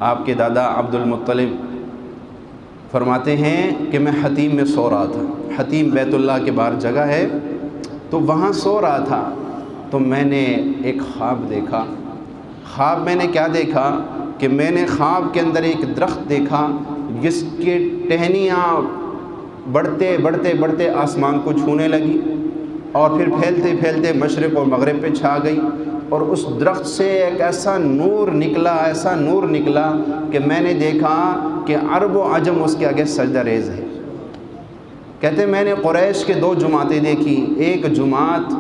آپ کے دادا عبد المطلب فرماتے ہیں کہ میں حتیم میں سو رہا تھا۔ حتیم بیت اللہ کے باہر جگہ ہے، تو وہاں سو رہا تھا، تو میں نے ایک خواب دیکھا۔ خواب میں نے کیا دیکھا کہ میں نے خواب کے اندر ایک درخت دیکھا جس کی ٹہنیاں بڑھتے بڑھتے بڑھتے آسمان کو چھونے لگی اور پھر پھیلتے پھیلتے مشرق اور مغرب پہ چھا گئی، اور اس درخت سے ایک ایسا نور نکلا کہ میں نے دیکھا کہ عرب و عجم اس کے آگے سجدہ ریز ہے۔ کہتے میں نے قریش کے 2 جماعتیں دیکھی، ایک جماعت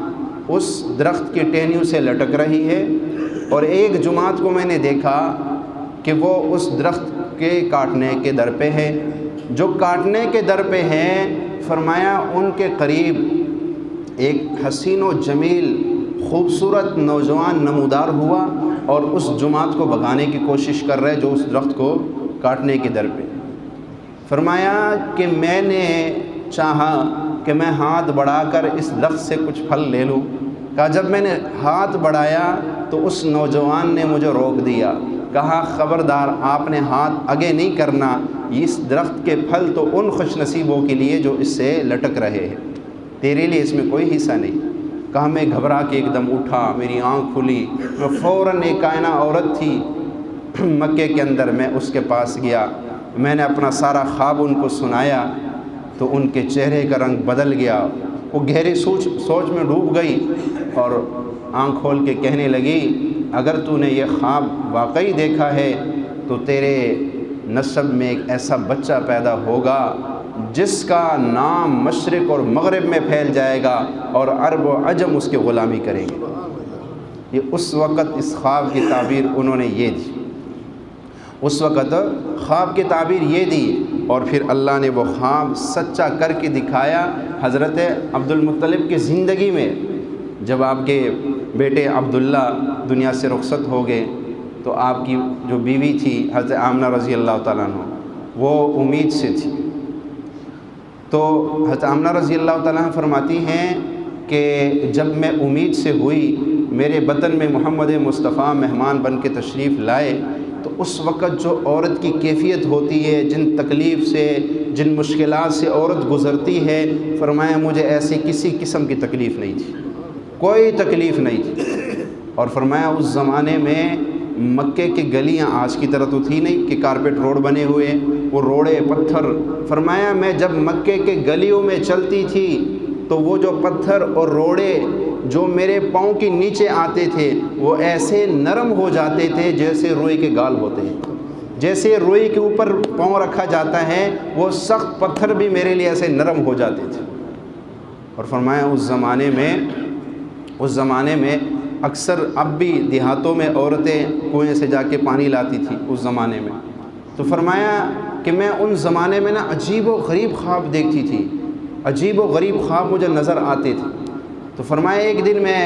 اس درخت کی ٹہنیوں سے لٹک رہی ہے، اور ایک جماعت کو میں نے دیکھا کہ وہ اس درخت کے کاٹنے کے در پہ ہے۔ جو کاٹنے کے در پہ ہیں، فرمایا ان کے قریب ایک حسین و جمیل خوبصورت نوجوان نمودار ہوا اور اس جماعت کو بھگانے کی کوشش کر رہے جو اس درخت کو کاٹنے کے در پہ۔ فرمایا کہ میں نے چاہا کہ میں ہاتھ بڑھا کر اس درخت سے کچھ پھل لے لوں۔ کہا جب میں نے ہاتھ بڑھایا تو اس نوجوان نے مجھے روک دیا، کہا خبردار آپ نے ہاتھ آگے نہیں کرنا، اس درخت کے پھل تو ان خوش نصیبوں کے لیے جو اس سے لٹک رہے ہیں، تیرے لیے اس میں کوئی حصہ نہیں۔ کہا میں گھبرا کے ایک دم اٹھا، میری آنکھ کھلی، میں فوراً ایک کائنہ عورت تھی مکے کے اندر، میں اس کے پاس گیا، میں نے اپنا سارا خواب ان کو سنایا، تو ان کے چہرے کا رنگ بدل گیا، وہ گہری سوچ میں ڈوب گئی اور آنکھ کھول کے کہنے لگی اگر تو نے یہ خواب واقعی دیکھا ہے تو تیرے نسب میں ایک ایسا بچہ پیدا ہوگا جس کا نام مشرق اور مغرب میں پھیل جائے گا اور عرب و عجم اس کی غلامی کریں گے۔ یہ اس وقت اس خواب کی تعبیر انہوں نے یہ دی، اس وقت خواب کی تعبیر یہ دی، اور پھر اللہ نے وہ خواب سچا کر کے دکھایا حضرت عبد المطلب کی زندگی میں۔ جب آپ کے بیٹے عبداللہ دنیا سے رخصت ہو گئے تو آپ کی جو بیوی تھی حضرت آمنہ رضی اللہ تعالیٰ عنہ، وہ امید سے تھی، تو حضرت آمنہ رضی اللہ تعالیٰ عنہ فرماتی ہیں کہ جب میں امید سے ہوئی، میرے بطن میں محمد مصطفیٰ مہمان بن کے تشریف لائے، تو اس وقت جو عورت کی کیفیت ہوتی ہے، جن تکلیف سے جن مشکلات سے عورت گزرتی ہے، فرمایا مجھے ایسی کسی قسم کی تکلیف نہیں تھی، کوئی تکلیف نہیں تھی۔ اور فرمایا اس زمانے میں مکے کی گلیاں آج کی طرح تو تھی نہیں کہ کارپیٹ روڈ بنے ہوئے، وہ روڑے پتھر، فرمایا میں جب مکے کے گلیوں میں چلتی تھی تو وہ جو پتھر اور روڑے جو میرے پاؤں کے نیچے آتے تھے وہ ایسے نرم ہو جاتے تھے جیسے روئی کے گال ہوتے ہیں، جیسے روئی کے اوپر پاؤں رکھا جاتا ہے وہ سخت پتھر بھی میرے لیے ایسے نرم ہو جاتے تھے۔ اور فرمایا اس زمانے میں اکثر اب بھی دیہاتوں میں عورتیں کنویں سے جا کے پانی لاتی تھی اس زمانے میں، تو فرمایا کہ میں ان زمانے میں عجیب و غریب خواب دیکھتی تھی، عجیب و غریب خواب مجھے نظر آتے تھے۔ تو فرمایا ایک دن میں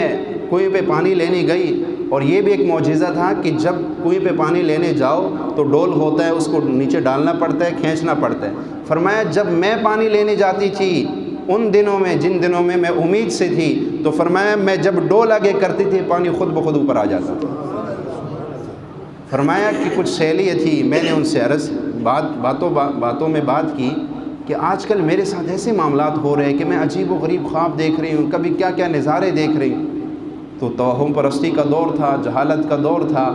کنویں پہ پانی لینے گئی، اور یہ بھی ایک معجزہ تھا کہ جب کنویں پہ پانی لینے جاؤ تو ڈول ہوتا ہے، اس کو نیچے ڈالنا پڑتا ہے، کھینچنا پڑتا ہے۔ فرمایا جب میں پانی لینے جاتی تھی ان دنوں میں، جن دنوں میں امید سے تھی، تو فرمایا میں جب ڈول آگے کرتی تھی پانی خود بخود اوپر آ جاتا تھا۔ فرمایا کہ کچھ سہیلی تھی، میں نے ان سے عرض باتوں میں بات کی کہ آج کل میرے ساتھ ایسے معاملات ہو رہے ہیں کہ میں عجیب و غریب خواب دیکھ رہی ہوں، کبھی کیا کیا نظارے دیکھ رہی ہوں۔ تو توہم پرستی کا دور تھا، جہالت کا دور تھا،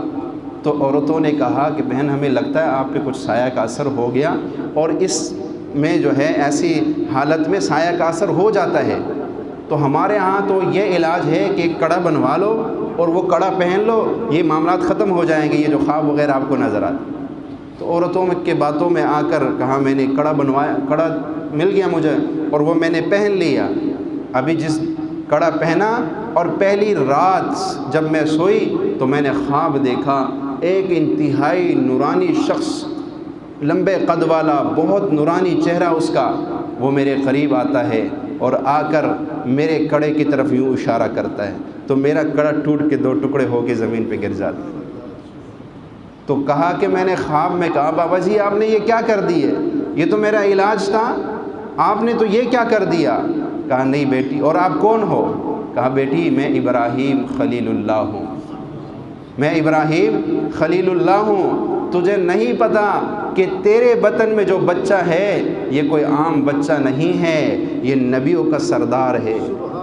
تو عورتوں نے کہا کہ بہن ہمیں لگتا ہے آپ پہ کچھ سایہ کا اثر ہو گیا، اور اس میں جو ہے ایسی حالت میں سایہ کا اثر ہو جاتا ہے، تو ہمارے ہاں تو یہ علاج ہے کہ ایک کڑا بنوا لو اور وہ کڑا پہن لو، یہ معاملات ختم ہو جائیں گے، یہ جو خواب وغیرہ آپ کو نظر آتے۔ تو عورتوں کے باتوں میں آ کر کہا میں نے کڑا بنوایا، کڑا مل گیا مجھے اور وہ میں نے پہن لیا۔ ابھی جس کڑا پہنا اور پہلی رات جب میں سوئی تو میں نے خواب دیکھا ایک انتہائی نورانی شخص، لمبے قد والا، بہت نورانی چہرہ اس کا، وہ میرے قریب آتا ہے اور آ کر میرے کڑے کی طرف یوں اشارہ کرتا ہے، تو میرا کڑا ٹوٹ کے 2 ٹکڑے ہو کے زمین پہ گر جاتا ہے۔ تو کہا کہ میں نے خواب میں کہا بابا جی آپ نے یہ کیا کر دی ہے، یہ تو میرا علاج تھا، آپ نے تو یہ کیا کر دیا؟ کہا نہیں بیٹی، اور آپ کون ہو؟ کہا بیٹی میں ابراہیم خلیل اللہ ہوں، میں ابراہیم خلیل اللہ ہوں۔ تجھے نہیں پتا کہ تیرے بطن میں جو بچہ ہے یہ کوئی عام بچہ نہیں ہے، یہ نبیوں کا سردار ہے،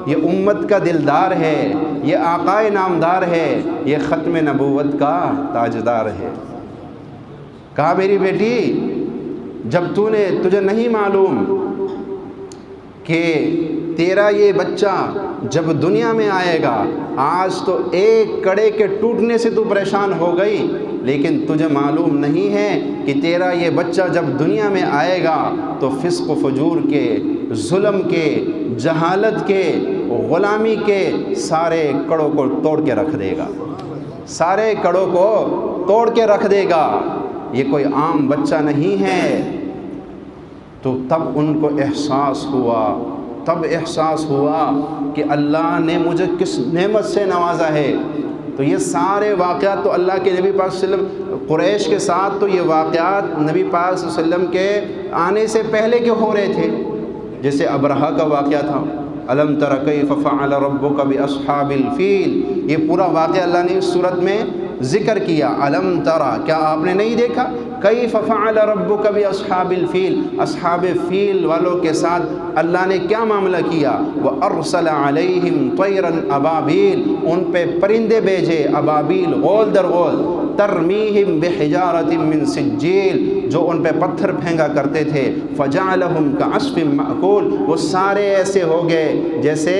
یہ امت کا دلدار ہے، یہ آقائے نامدار ہے، یہ ختم نبوت کا تاجدار ہے۔ کہا میری بیٹی جب تجھے نہیں معلوم کہ تیرا یہ بچہ جب دنیا میں آئے گا، آج تو ایک کڑے کے ٹوٹنے سے تو پریشان ہو گئی، لیکن تجھے معلوم نہیں ہے کہ تیرا یہ بچہ جب دنیا میں آئے گا تو فسق و فجور کے، ظلم کے، جہالت کے، غلامی کے سارے کڑوں کو توڑ کے رکھ دے گا، سارے کڑوں کو توڑ کے رکھ دے گا، یہ کوئی عام بچہ نہیں ہے۔ تو تب ان کو احساس ہوا کہ اللہ نے مجھے کس نعمت سے نوازا ہے۔ تو یہ سارے واقعات تو اللہ کے نبی پاک صلی اللہ علیہ وسلم، قریش کے ساتھ تو یہ واقعات نبی پاک صلی اللہ علیہ وسلم کے آنے سے پہلے کے ہو رہے تھے۔ جیسے ابرہہ کا واقعہ تھا، الم تر کیف فعل ربک باصحاب الفیل، یہ پورا واقعہ اللہ نے اس صورت میں ذکر کیا۔ الم ترى، کیا آپ نے نہیں دیکھا؟ کیف فعل ربک باصحاب الفیل، اصحاب فیل والوں کے ساتھ اللہ نے کیا معاملہ کیا؟ وارسل علیہم طیرا ابابیل، ان پہ پرندے بھیجے ابابیل، غول در غول، ترمیہم بحجارۃ من سجیل، جو ان پہ پتھر پھینکا کرتے تھے، فجعلہم کعصف مأکول، وہ سارے ایسے ہو گئے جیسے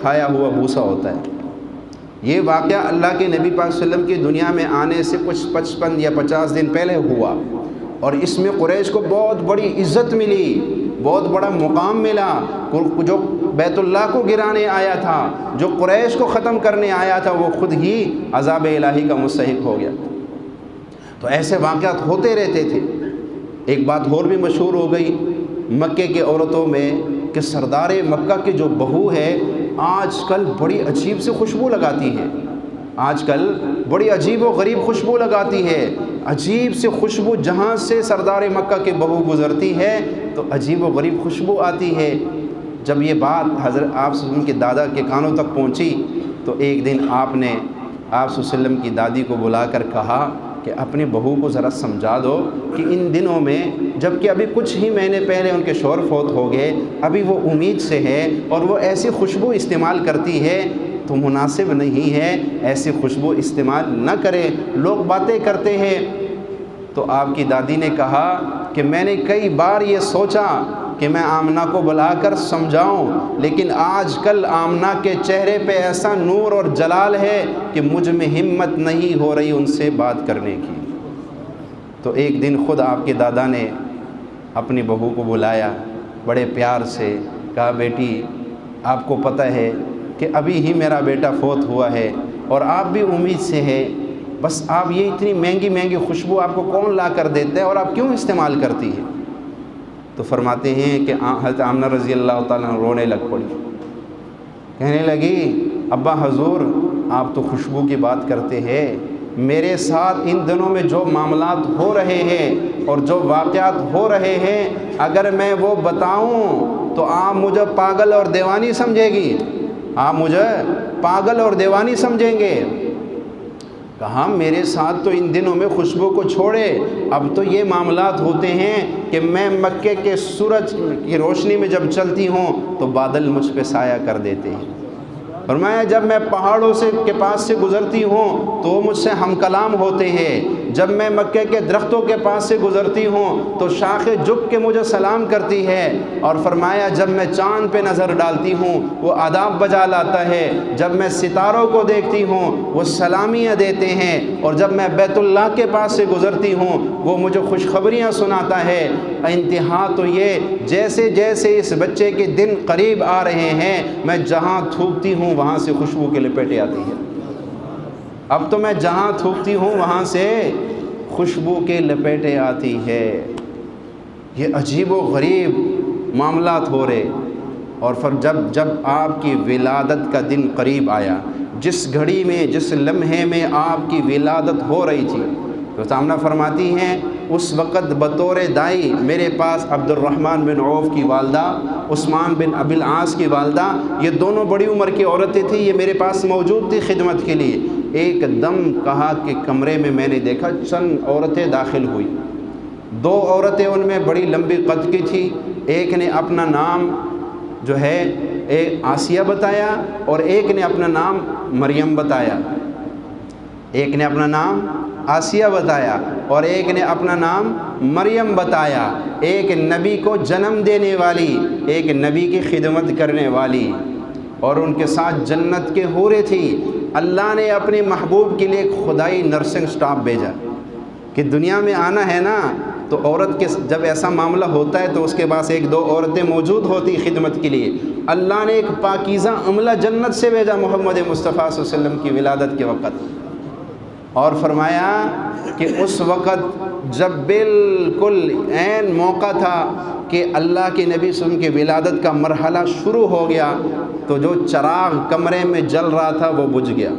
کھایا ہوا بھوسا ہوتا ہے۔ یہ واقعہ اللہ کے نبی پاک صلی اللہ علیہ وسلم کی دنیا میں آنے سے کچھ 55 یا 50 دن پہلے ہوا، اور اس میں قریش کو بہت بڑی عزت ملی، بہت بڑا مقام ملا۔ جو بیت اللہ کو گرانے آیا تھا، جو قریش کو ختم کرنے آیا تھا، وہ خود ہی عذاب الہی کا مستحق ہو گیا۔ تو ایسے واقعات ہوتے رہتے تھے۔ ایک بات اور بھی مشہور ہو گئی مکے کے عورتوں میں کہ سردار مکہ کی جو بہو ہے آج کل بڑی عجیب سے خوشبو لگاتی ہے، آج کل بڑی عجیب و غریب خوشبو لگاتی ہے، عجیب سے خوشبو، جہاں سے سردار مکہ کی بہو گزرتی ہے تو عجیب و غریب خوشبو آتی ہے۔ جب یہ بات حضرت آپ صلی اللہ علیہ وسلم کے دادا کے کانوں تک پہنچی تو ایک دن آپ نے آپ صلی اللہ علیہ وسلم کی دادی کو بلا کر کہا کہ اپنی بہو کو ذرا سمجھا دو کہ ان دنوں میں، جب کہ ابھی کچھ ہی مہینے پہلے ان کے شوہر فوت ہو گئے، ابھی وہ امید سے ہے اور وہ ایسی خوشبو استعمال کرتی ہے تو مناسب نہیں ہے، ایسی خوشبو استعمال نہ کرے، لوگ باتیں کرتے ہیں۔ تو آپ کی دادی نے کہا کہ میں نے کئی بار یہ سوچا کہ میں آمنہ کو بلا کر سمجھاؤں، لیکن آج کل آمنہ کے چہرے پہ ایسا نور اور جلال ہے کہ مجھ میں ہمت نہیں ہو رہی ان سے بات کرنے کی۔ تو ایک دن خود آپ کے دادا نے اپنی بہو کو بلایا، بڑے پیار سے کہا بیٹی آپ کو پتہ ہے کہ ابھی ہی میرا بیٹا فوت ہوا ہے اور آپ بھی امید سے ہے، بس آپ یہ اتنی مہنگی مہنگی خوشبو آپ کو کون لا کر دیتا ہے اور آپ کیوں استعمال کرتی ہے؟ تو فرماتے ہیں کہ حضرت آمنہ رضی اللہ تعالیٰ رونے لگ پڑی، کہنے لگی ابا حضور آپ تو خوشبو کی بات کرتے ہیں، میرے ساتھ ان دنوں میں جو معاملات ہو رہے ہیں اور جو واقعات ہو رہے ہیں اگر میں وہ بتاؤں تو آپ مجھے پاگل اور دیوانی سمجھے گی، آپ مجھے پاگل اور دیوانی سمجھیں گے۔ کہا میرے ساتھ تو ان دنوں میں خوشبو کو چھوڑے، اب تو یہ معاملات ہوتے ہیں کہ میں مکے کے سورج کی روشنی میں جب چلتی ہوں تو بادل مجھ پہ سایہ کر دیتے ہیں۔ فرمایا جب میں پہاڑوں کے پاس سے گزرتی ہوں تو وہ مجھ سے ہم کلام ہوتے ہیں، جب میں مکے کے درختوں کے پاس سے گزرتی ہوں تو شاخ جھک کے مجھے سلام کرتی ہے، اور فرمایا جب میں چاند پہ نظر ڈالتی ہوں وہ آداب بجا لاتا ہے، جب میں ستاروں کو دیکھتی ہوں وہ سلامیاں دیتے ہیں، اور جب میں بیت اللہ کے پاس سے گزرتی ہوں وہ مجھے خوشخبریاں سناتا ہے۔ انتہا تو یہ جیسے جیسے اس بچے کے دن قریب آ رہے ہیں میں جہاں تھوکتی ہوں وہاں سے خوشبو کے لپیٹیں آتی ہے، اب تو میں جہاں تھوکتی ہوں وہاں سے خوشبو کے لپیٹیں آتی ہے۔ یہ عجیب و غریب معاملات ہو رہے، اور پھر جب آپ کی ولادت کا دن قریب آیا، جس گھڑی میں جس لمحے میں آپ کی ولادت ہو رہی تھی، تو سامنا فرماتی ہیں اس وقت بطور دائی میرے پاس عبد الرحمن بن عوف کی والدہ، عثمان بن ابی العاص کی والدہ، یہ دونوں بڑی عمر کی عورتیں تھیں، یہ میرے پاس موجود تھی خدمت کے لیے۔ ایک دم کہا کہ کمرے میں میں نے دیکھا چند عورتیں داخل ہوئی. 2 عورتیں ان میں بڑی لمبی قد کی تھی. ایک نے اپنا نام جو ہے ایک آسیہ بتایا اور ایک نے اپنا نام مریم بتایا. ایک نے اپنا نام آسیہ بتایا اور ایک نے اپنا نام مریم بتایا. ایک نبی کو جنم دینے والی, ایک نبی کی خدمت کرنے والی, اور ان کے ساتھ جنت کے حوریں تھی. اللہ نے اپنے محبوب کے لیے ایک خدائی نرسنگ سٹاف بھیجا کہ دنیا میں آنا ہے نا تو عورت کے جب ایسا معاملہ ہوتا ہے تو اس کے پاس 1-2 عورتیں موجود ہوتی خدمت کے لیے. اللہ نے ایک پاکیزہ عملہ جنت سے بھیجا محمد مصطفیٰ صلی اللہ علیہ وسلم کی ولادت کے وقت, اور فرمایا کہ اس وقت جب بالکل عین موقع تھا کہ اللہ کے نبی صلی اللہ علیہ وسلم کی ولادت کا مرحلہ شروع ہو گیا تو جو چراغ کمرے میں جل رہا تھا وہ بجھ گیا.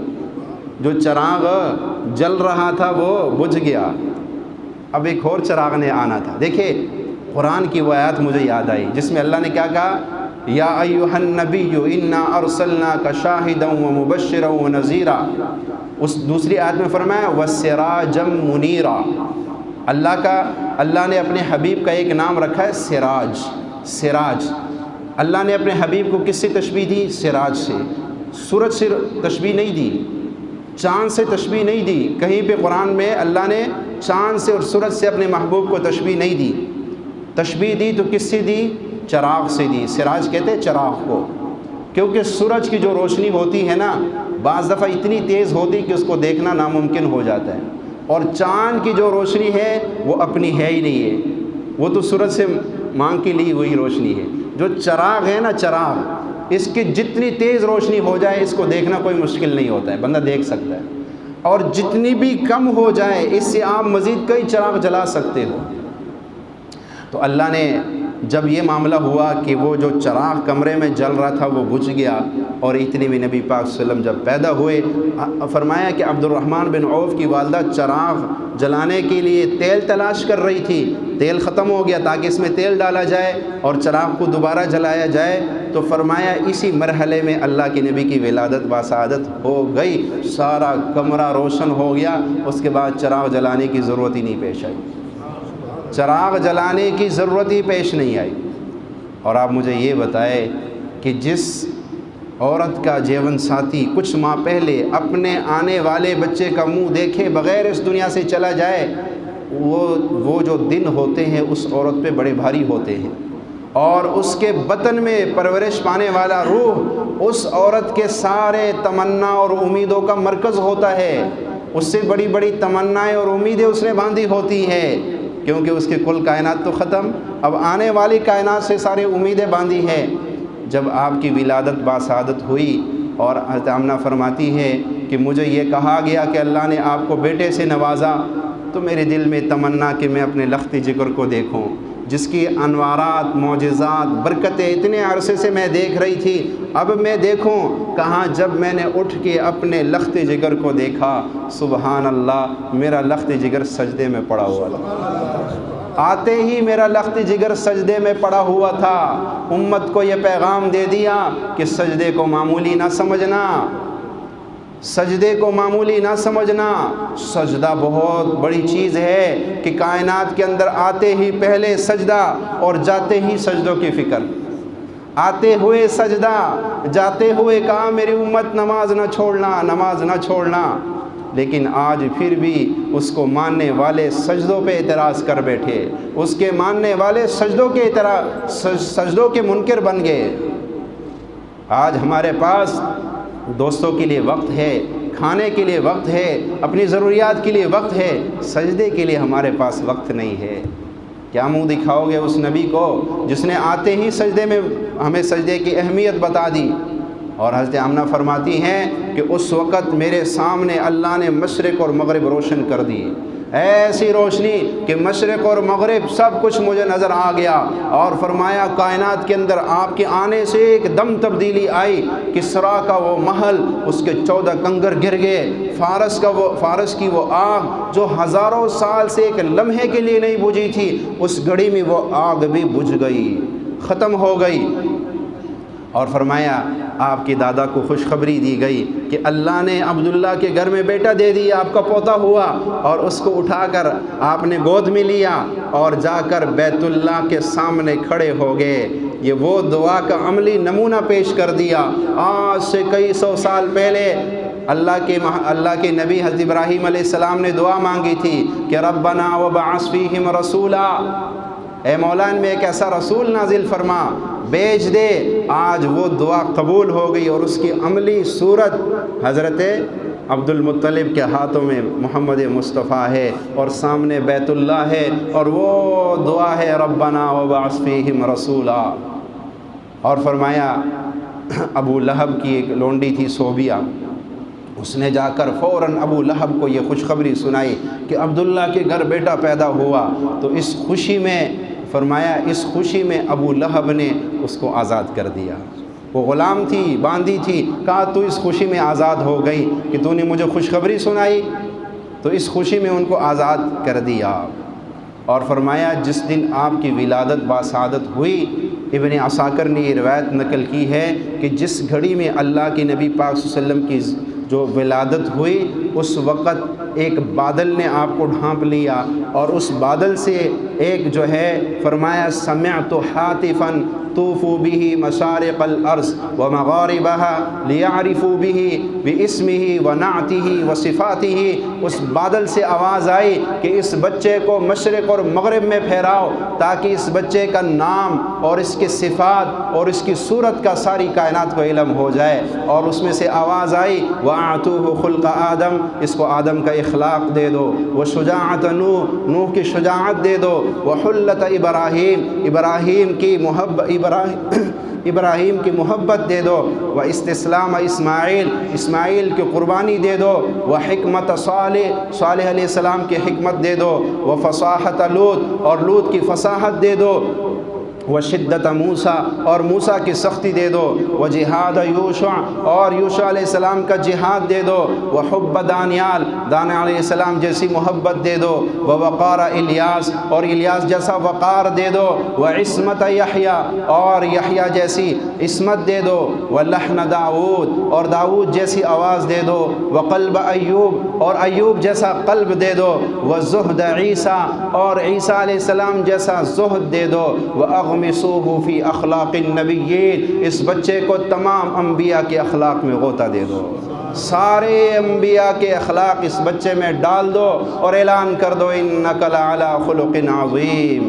جو چراغ جل رہا تھا وہ بجھ گیا. اب ایک اور چراغ نے آنا تھا. دیکھیں قرآن کی وہ آیات مجھے یاد آئی جس میں اللہ نے کیا کہا, یا ایھا النبی انا ارسلناک شاہدا ومبشرا ونذیرا. اس دوسری آیت میں فرمایا وسراجا منیرا. اللہ نے اپنے حبیب کا ایک نام رکھا ہے سراج. سراج اللہ نے اپنے حبیب کو کس سے تشبیہ دی؟ سراج سے. سورج سے تشبیہ نہیں دی, چاند سے تشبیہ نہیں دی. کہیں پہ قرآن میں اللہ نے چاند سے اور سورج سے اپنے محبوب کو تشبیہ نہیں دی. تشبیہ دی تو کس سے دی؟ چراغ سے دی. سراج کہتے ہیں چراغ کو, کیونکہ سورج کی جو روشنی ہوتی ہے نا بعض دفعہ اتنی تیز ہوتی کہ اس کو دیکھنا ناممکن ہو جاتا ہے, اور چاند کی جو روشنی ہے وہ اپنی ہے ہی نہیں ہے, وہ تو سورج سے مانگ کے لی ہوئی روشنی ہے. جو چراغ ہے نا چراغ, اس کی جتنی تیز روشنی ہو جائے اس کو دیکھنا کوئی مشکل نہیں ہوتا ہے, بندہ دیکھ سکتا ہے, اور جتنی بھی کم ہو جائے اس سے آپ مزید کئی چراغ جلا سکتے ہو. تو اللہ نے جب یہ معاملہ ہوا کہ وہ جو چراغ کمرے میں جل رہا تھا وہ بجھ گیا, اور اتنے میں نبی پاک صلی اللہ علیہ وسلم جب پیدا ہوئے, فرمایا کہ عبد الرحمن بن عوف کی والدہ چراغ جلانے کے لیے تیل تلاش کر رہی تھی. تیل ختم ہو گیا تاکہ اس میں تیل ڈالا جائے اور چراغ کو دوبارہ جلایا جائے. تو فرمایا اسی مرحلے میں اللہ کے نبی کی ولادت باسعادت ہو گئی, سارا کمرہ روشن ہو گیا. اس کے بعد چراغ جلانے کی ضرورت ہی نہیں پیش آئی, چراغ جلانے کی ضرورت ہی پیش نہیں آئی. اور آپ مجھے یہ بتائے کہ جس عورت کا جیون ساتھی کچھ ماہ پہلے اپنے آنے والے بچے کا منہ دیکھے بغیر اس دنیا سے چلا جائے, وہ جو دن ہوتے ہیں اس عورت پہ بڑے بھاری ہوتے ہیں, اور اس کے بطن میں پرورش پانے والا روح اس عورت کے سارے تمنا اور امیدوں کا مرکز ہوتا ہے. اس سے بڑی بڑی تمنائیں اور امیدیں اس نے باندھی ہوتی ہیں, کیونکہ اس کے کل کائنات تو ختم, اب آنے والی کائنات سے سارے امیدیں باندھی ہیں. جب آپ کی ولادت باسعادت ہوئی اور حضرت آمنہ فرماتی ہے کہ مجھے یہ کہا گیا کہ اللہ نے آپ کو بیٹے سے نوازا, تو میرے دل میں تمنا کہ میں اپنے لخت جگر کو دیکھوں جس کی انوارات معجزات برکتیں اتنے عرصے سے میں دیکھ رہی تھی, اب میں دیکھوں کہاں. جب میں نے اٹھ کے اپنے لخت جگر کو دیکھا, سبحان اللہ, میرا لخت جگر سجدے میں پڑا ہوا تھا. آتے ہی میرا لخت جگر سجدے میں پڑا ہوا تھا. امت کو یہ پیغام دے دیا کہ سجدے کو معمولی نہ سمجھنا, سجدے کو معمولی نہ سمجھنا. سجدہ بہت بڑی چیز ہے کہ کائنات کے اندر آتے ہی پہلے سجدہ اور جاتے ہی سجدوں کی فکر. آتے ہوئے سجدہ, جاتے ہوئے کہا میری امت نماز نہ چھوڑنا, نماز نہ چھوڑنا. لیکن آج پھر بھی اس کو ماننے والے سجدوں پہ اعتراض کر بیٹھے, اس کے ماننے والے سجدوں کے منکر بن گئے. آج ہمارے پاس دوستوں کے لیے وقت ہے, کھانے کے لیے وقت ہے, اپنی ضروریات کے لیے وقت ہے, سجدے کے لیے ہمارے پاس وقت نہیں ہے. کیا منہ دکھاؤ گے اس نبی کو جس نے آتے ہی سجدے میں ہمیں سجدے کی اہمیت بتا دی. اور حضرت آمنہ فرماتی ہیں کہ اس وقت میرے سامنے اللہ نے مشرق اور مغرب روشن کر دی, ایسی روشنی کہ مشرق اور مغرب سب کچھ مجھے نظر آ گیا. اور فرمایا کائنات کے اندر آپ کے آنے سے ایک دم تبدیلی آئی. کسریٰ کا وہ محل, اس کے 14 کنگر گر گئے. فارس کی وہ آگ جو ہزاروں سال سے ایک لمحے کے لیے نہیں بجھی تھی, اس گھڑی میں وہ آگ بھی بجھ گئی, ختم ہو گئی. اور فرمایا آپ کے دادا کو خوشخبری دی گئی کہ اللہ نے عبداللہ کے گھر میں بیٹا دے دیا، آپ کا پوتا ہوا، اور اس کو اٹھا کر آپ نے گود میں لیا اور جا کر بیت اللہ کے سامنے کھڑے ہو گئے۔ یہ وہ دعا کا عملی نمونہ پیش کر دیا۔ آج سے کئی سو سال پہلے اللہ کے نبی حضرت ابراہیم علیہ السلام نے دعا مانگی تھی کہ ربنا وبعث فیہم رسولا، اے مولا ان میں ایک ایسا رسول نازل فرما، بھیج دے۔ آج وہ دعا قبول ہو گئی اور اس کی عملی صورت حضرت عبد المطلب کے ہاتھوں میں محمد مصطفیٰ ہے اور سامنے بیت اللہ ہے، اور وہ دعا ہے ربنا وبعث فیہم رسولا۔ اور فرمایا ابو لہب کی ایک لونڈی تھی صوبیہ، اس نے جا کر فوراً ابو لہب کو یہ خوشخبری سنائی کہ عبداللہ کے گھر بیٹا پیدا ہوا، تو اس خوشی میں فرمایا اس خوشی میں ابو لہب نے اس کو آزاد کر دیا۔ وہ غلام تھی، باندھی تھی، کہا تو اس خوشی میں آزاد ہو گئی کہ تو نے مجھے خوشخبری سنائی، تو اس خوشی میں ان کو آزاد کر دیا۔ اور فرمایا جس دن آپ کی ولادت باسعادت ہوئی، ابن عساکر نے یہ روایت نقل کی ہے کہ جس گھڑی میں اللہ کے نبی پاک صلی اللہ علیہ وسلم کی جو ولادت ہوئی، اس وقت ایک بادل نے آپ کو ڈھانپ لیا، اور اس بادل سے ایک جو ہے فرمایا سمعت حاتفا طوفوا به مشارق الارض ومغاربها لیعرفوا به باسمه ونعته وصفاته، اس بادل سے آواز آئی کہ اس بچے کو مشرق اور مغرب میں پھیراؤ تاکہ اس بچے کا نام اور اس کے صفات اور اس کی صورت کا ساری کائنات کو علم ہو جائے۔ اور اس میں سے آواز آئی وَأَعْطُوهُ خُلْقَ آدم، اس کو آدم کا اخلاق دے دو، وَشُجَاعَةَ نوح کی شجاعت دے دو، وَحُلَّةَ ابراہیم کی ابراہیم کی محبت دے دو، واستسلام اسماعیل کی قربانی دے دو، وحکمت صالح علیہ السلام کی حکمت دے دو، وفصاحت لوط اور لوط کی فصاحت دے دو، وشدت موسیٰ اور موسیٰ کی سختی دے دو، وجہاد یوشع اور یوشع علیہ السلام کا جہاد دے دو، وحب دانیال علیہ السلام جیسی محبت دے دو، ووقار الیاس اور الیاس جیسا وقار دے دو، وعصمت یحییٰ اور یحییٰ جیسی عصمت دے دو، ولحن داؤد اور داؤد جیسی آواز دے دو، وقلب ایوب اور ایوب جیسا قلب دے دو، وزہد عیسیٰ اور عیسیٰ علیہ السلام جیسا زہد دے دو، وَأَغْمِسُوهُ فِي أَخْلَاقِ النَّبِيِّينَ، اس بچے کو تمام انبیاء کے اخلاق میں غوطہ دے دو، سارے انبیاء کے اخلاق اس بچے میں ڈال دو اور اعلان کر دو إِنَّكَ لَعَلَىٰ خُلُقٍ عَظِيمٍ۔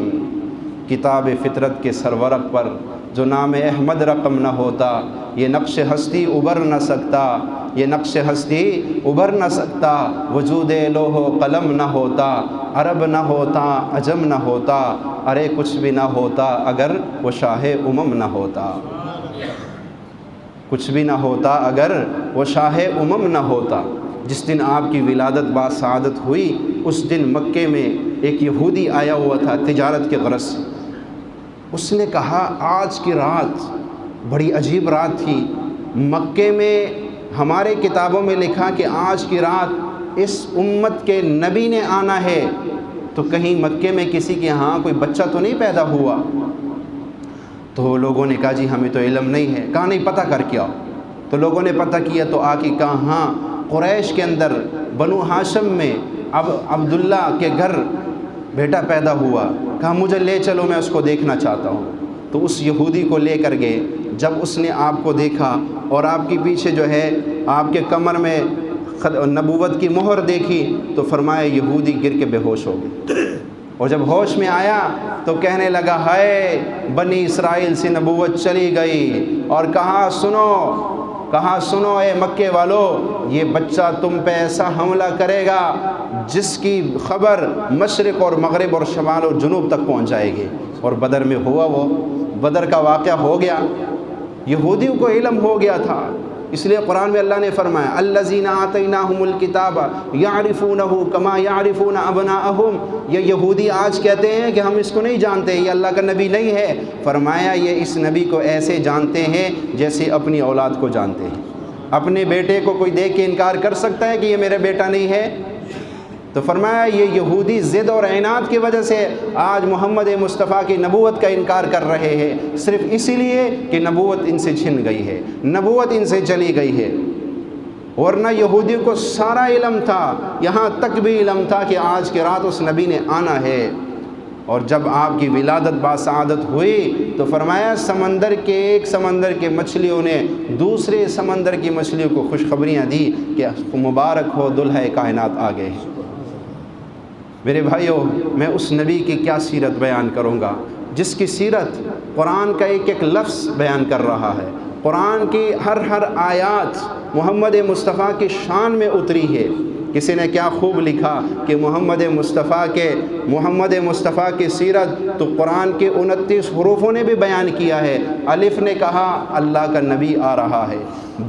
کتاب فطرت کے سرورق پر جو نام احمد رقم نہ ہوتا، یہ نقش ہستی ابھر نہ سکتا، یہ نقش ہستی ابھر نہ سکتا، وجود لوح و قلم نہ ہوتا، عرب نہ ہوتا، عجم نہ ہوتا، ارے کچھ بھی نہ ہوتا اگر وہ شاہ امم نہ ہوتا، کچھ بھی نہ ہوتا اگر وہ شاہ امم نہ ہوتا۔ جس دن آپ کی ولادت باسعادت ہوئی، اس دن مکے میں ایک یہودی آیا ہوا تھا تجارت کے غرض سے۔ اس نے کہا آج کی رات بڑی عجیب رات تھی، مکے میں ہمارے کتابوں میں لکھا کہ آج کی رات اس امت کے نبی نے آنا ہے، تو کہیں مکے میں کسی کے ہاں کوئی بچہ تو نہیں پیدا ہوا؟ تو لوگوں نے کہا جی ہمیں تو علم نہیں ہے۔ کہا نہیں، پتہ کر کے آؤ۔ تو لوگوں نے پتہ کیا تو آ کے کہا ہاں قریش کے اندر بنو ہاشم میں اب عبداللہ کے گھر بیٹا پیدا ہوا۔ کہا مجھے لے چلو، میں اس کو دیکھنا چاہتا ہوں۔ تو اس یہودی کو لے کر گئے۔ جب اس نے آپ کو دیکھا اور آپ کے پیچھے جو ہے آپ کے کمر میں نبوت کی مہر دیکھی تو فرمایا یہودی گر کے بے ہوش ہو گئے، اور جب ہوش میں آیا تو کہنے لگا ہائے بنی اسرائیل سے نبوت چلی گئی، اور کہا سنو اے مکے والو، یہ بچہ تم پہ ایسا حملہ کرے گا جس کی خبر مشرق اور مغرب اور شمال اور جنوب تک پہنچ جائے گی۔ اور بدر میں ہوا، وہ بدر کا واقعہ ہو گیا، یہودیوں کو علم ہو گیا تھا۔ اس لیے قرآن میں اللہ نے فرمایا الذین آتیناہم الکتاب یعرفونہ کما یعرفون ابناءہم، یہ یہودی آج کہتے ہیں کہ ہم اس کو نہیں جانتے، یہ اللہ کا نبی نہیں ہے۔ فرمایا یہ اس نبی کو ایسے جانتے ہیں جیسے اپنی اولاد کو جانتے ہیں۔ اپنے بیٹے کو کوئی دیکھ کے انکار کر سکتا ہے کہ یہ میرا بیٹا نہیں ہے؟ تو فرمایا یہ یہودی ضد اور عناد کی وجہ سے آج محمد مصطفیٰ کی نبوت کا انکار کر رہے ہیں، صرف اسی لیے کہ نبوت ان سے چھن گئی ہے، نبوت ان سے چلی گئی ہے۔ ورنہ یہودیوں کو سارا علم تھا، یہاں تک بھی علم تھا کہ آج کی رات اس نبی نے آنا ہے۔ اور جب آپ کی ولادت باسعادت ہوئی تو فرمایا سمندر کے ایک سمندر کے مچھلیوں نے دوسرے سمندر کی مچھلیوں کو خوشخبریاں دی کہ مبارک ہو دلہے کائنات آ گئے ہیں۔ میرے بھائیوں، میں اس نبی کی کیا سیرت بیان کروں گا جس کی سیرت قرآن کا ایک ایک لفظ بیان کر رہا ہے، قرآن کی ہر آیات محمد مصطفیٰ کی شان میں اتری ہے۔ کسی نے کیا خوب لکھا کہ محمد مصطفیٰ کی سیرت تو قرآن کے 29 حروفوں نے بھی بیان کیا ہے۔ الف نے کہا اللہ کا نبی آ رہا ہے،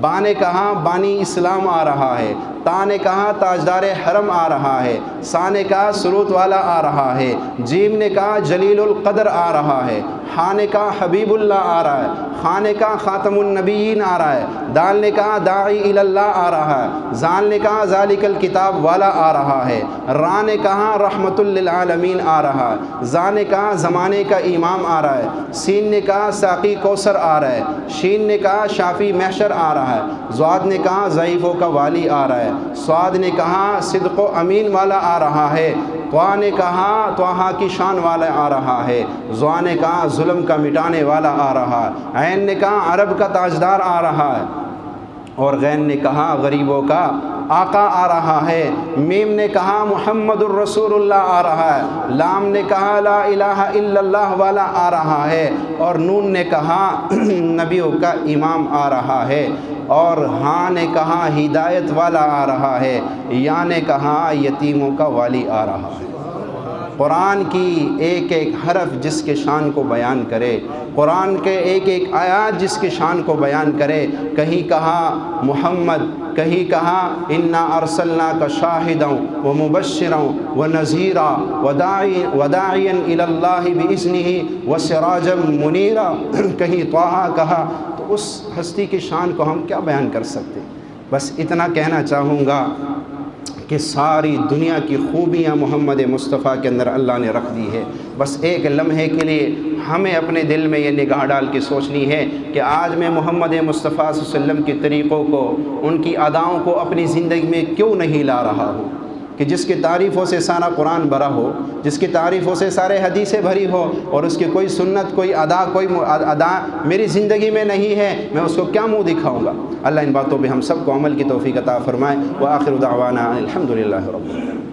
با نے کہا بانی اسلام آ رہا ہے، تا نے کہا تاجدار حرم آ رہا ہے، سا نے کہا سرود والا آ رہا ہے، جیم نے کہا جلیل القدر آ رہا ہے، ہا نے کہا حبیب اللہ آ رہا ہے، خا نے کہا خاتم النبیین آ رہا ہے، دال نے کہا داعی اللہ آ رہا ہے، زال نے کہا ذالک الکتاب والا آ رہا ہے، را نے کہا رحمت للعالمین آ رہا ہے، زا نے کہا زمانے کا امام آ رہا ہے، سین نے کہا ساقی کوثر آ رہا ہے، شین نے کہا شافی محشر آ رہا ہے، زواد نے کہا ضعیفوں کا والی آ رہا ہے، سعاد نے کہا صدق و امین والا آ رہا ہے، طوا نے کہا طٰہٰ کی شان والا آ رہا ہے، ضا نے کہا ظلم کا مٹانے والا آ رہا ہے، عین نے کہا عرب کا تاجدار آ رہا ہے، اور غین نے کہا غریبوں کا آقا آ رہا ہے، میم نے کہا محمد الرسول اللہ آ رہا ہے، لام نے کہا لا الہ الا اللہ والا آ رہا ہے، اور نون نے کہا نبیوں کا امام آ رہا ہے، اور ہاں نے کہا ہدایت والا آ رہا ہے، یا نے کہا یتیموں کا والی آ رہا ہے۔ قرآن کی ایک ایک حرف جس کے شان کو بیان کرے، قرآن کے ایک ایک آیات جس کی شان کو بیان کرے، کہیں کہا محمد، کہیں کہا انا ارسلناک شاہدا ومبشرا ونذیرا وداعیا الی اللہ باذنہ وسراجا منیرا، کہیں طٰہٰ کہا۔ تو اس ہستی کی شان کو ہم کیا بیان کر سکتے؟ بس اتنا کہنا چاہوں گا کہ ساری دنیا کی خوبیاں محمد مصطفیٰ کے اندر اللہ نے رکھ دی ہے۔ بس ایک لمحے کے لیے ہمیں اپنے دل میں یہ نگاہ ڈال کے سوچنی ہے کہ آج میں محمد مصطفیٰ صلی اللہ علیہ وسلم کے طریقوں کو، ان کی اداؤں کو اپنی زندگی میں کیوں نہیں لا رہا ہوں، کہ جس کی تعریفوں سے سارا قرآن بھرا ہو، جس کی تعریفوں سے سارے حدیثیں بھری ہو، اور اس کی کوئی سنت، کوئی ادا میری زندگی میں نہیں ہے، میں اس کو کیا منہ دکھاؤں گا؟ اللہ ان باتوں پہ ہم سب کو عمل کی توفیق عطا فرمائے۔ وآخر دعوانا الحمدللہ رب العالمین۔